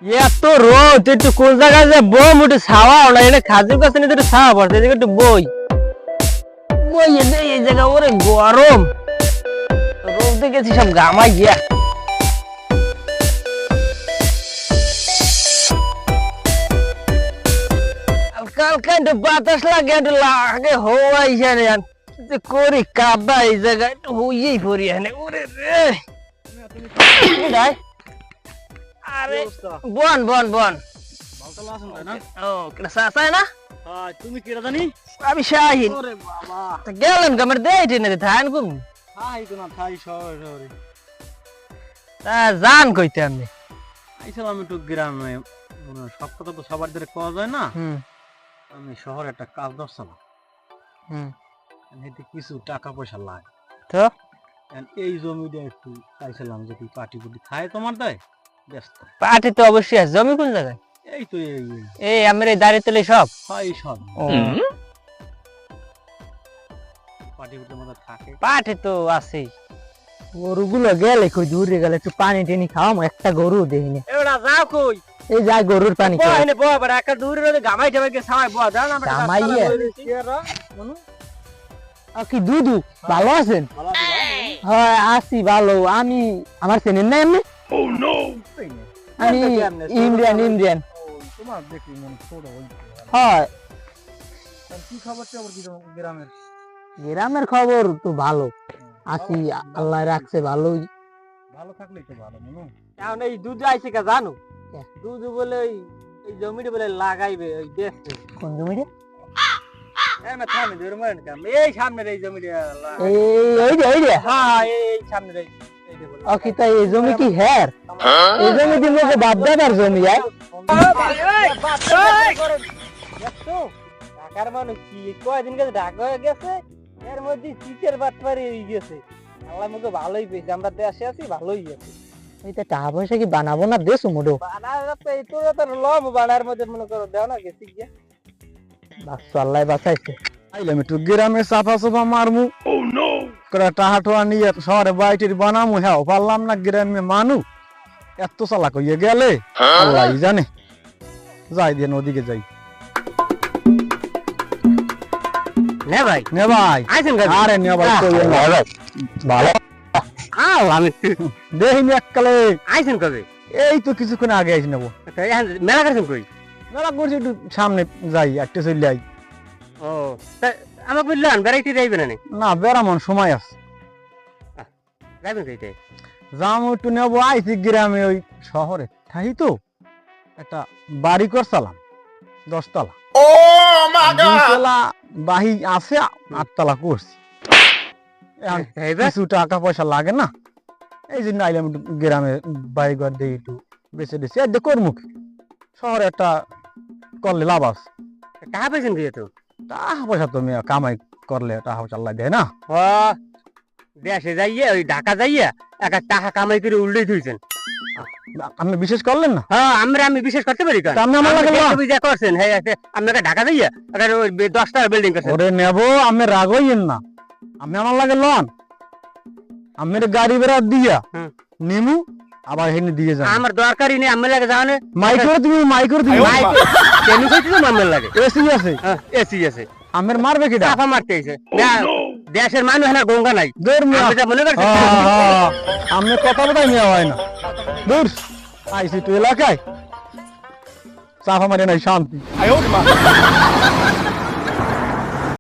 এত রোদ একটু কোন জায়গায় যে বম উঠে ছাওয়া না এটা খাজুর কাছে নিয়ে একটু ছাওয়া পড়ছে এদিকে একটু বই বই এই জায়গা ওরে গরম রোদে গেছি সব গামাই গিয়া কালকে একটু বাতাস লাগে একটু লাগে হওয়াই জানে যে করি কাবা এই জায়গায় একটু হইয়েই পড়ি এখানে ওরে রে আরে বন বন বন ও সাসায় না তুমি কি জানি আমি শাহিন ওরে বাবা গেলেন কামর দেইতে না ধান কুম হাই তো না থাই শহরে তা জান কইতে আমি আইছিলাম একটু গ্রামে সব কথা তো সবার ধরে কওয়া যায় না আমি শহরে একটা কাজ ধরছিলাম এতে কিছু টাকা পয়সা লাগে তো এই জমিটা একটু চাইছিলাম যে কি পাটি পুটি খায় তোমার দেয় ব্যস্ত পাটি তো অবশ্যই আছে জমি কোন জায়গায় এই তো এই আমার এই দাঁড়িয়ে তলে সব হয় সব পাটি পুটির মধ্যে থাকে পাটি তো আছেই গরুগুলো গেলে কই দূরে গেলে একটু পানি টেনি খাওয়াম একটা গরু দেখিনি এবারে যাও কই এই যাই গরুর পানি খাওয়া এনে বড় বড় একটা দূরে রয়ে গামাই টামাই কে সামাই বড় দাও না গামাইয়ে? কি দুদু ভালো আছেন হ্যাঁ আছি ভালো আমি আমার চেনেন না এমনি আমি ইন্ডিয়ান ইন্ডিয়ান তোমার দেখি মন ছোট হইছে হয় কি খবর টবর কি গ্রামের গ্রামের খবর তো ভালো আছি আল্লাহ রাখছে ভালোই ভালো থাকলেই তো ভালো মনু এখন এই দুধ আইছে কা জানো দুধ বলে এই জমিটা বলে লাগাইবে ওই দেখছে কোন জমিটা এমন থামে ধরে মারেন কাম এই সামনের এই জমিটা এই রে হ্যাঁ এই সামনের এই যে বলে ও কি তাই এই জমি কি হের এই জমি দি মোকে বাপ দাদার জমি ঢাকার মানুষ কি কয়দিন গেছে ঢাকা হয়ে গেছে এর মধ্যে শীতের বাটপারি হয়ে গেছে আল্লাহ মুখে ভালোই পেয়েছে আমরা দেশে আছি ভালোই আছে এইটা টাকা পয়সা কি বানাবো না দেশ মোড়ো বানাতে এই তো লম বানার মধ্যে মনে করো দেও না গেছি গিয়া বাস আল্লাহ বাঁচাইছে আইলাম একটু গ্রামে সাফা সাফা মারমু ও নো করে টাহা টোয়া নিয়ে শহরে বাইটির বানামু হ্যাঁ পারলাম না গ্রামে মানু এত চালাক হইয়া গেলে আল্লাহ জানে যাই দিয়ে নদীকে যাই নে ভাই আইছেন গাবি আরে নে ভাই কই না ভালো আমি দেহিনি এককালে আইছেন কবে এই তো কিছুক্ষণ আগে আইছি নেবো মেলা করছেন কই মেলা করছি একটু সামনে যাই একটা চলে আই ও আমাকে বললেন বেড়াইতে যাইবেন না না বেড়ামন সময় আছে যাইবেন কইতে যাম একটু নেবো আইছি গ্রামে ওই শহরে থাই তো একটা বাড়ি করছিলাম 10 তলা ও মা গড 2 তলা বাহি আছে 8 তলা করছি কিছু টাকা পয়সা লাগে না এই জন্য আইলাম একটু গ্রামে বাড়ি ঘর দিয়ে একটু বেঁচে দিচ্ছি আর দেখো মুখ শহরে একটা করলে লাভ আছে টাকা পাইছেন কি তো টাকা পয়সা তুমি কামাই করলে টাকা পয়সা আল্লাহ দেয় না ও দেশে যাইয়ে ওই ঢাকা যাইয়ে একটা টাকা কামাই করে উল্লেই ধুইছেন আপনি বিশেষ করলেন না হ্যাঁ আমি বিশেষ করতে পারি কারণ আপনি আমার লাগে আপনি যা করছেন হ্যাঁ আপনাকে ঢাকা যাইয়ে একটা 10 টাকা বিল্ডিং করছেন ওরে নেবো আমি রাগ হইয়েন না আমি আমার লাগে লন আমি গাড়ি বেড়া দিয়া নিমু আবার হেনে দিয়ে যান আমার দরকারই নেই আমার লাগে যাও না মাইক্রো তুমি মাইক্রো দিবি কেন কইছিস আমার লাগে এসি আছে এসি আছে আমের মারবে কি টাকা মারতে আইছে দেশের মানুষ না গঙ্গা নাই দূর মিয়া আমি যা মনে করছি আমি কথা বলাই মিয়া হয় না দূর আইসি তুই এলাকায় চাপা মারে নাই শান্তি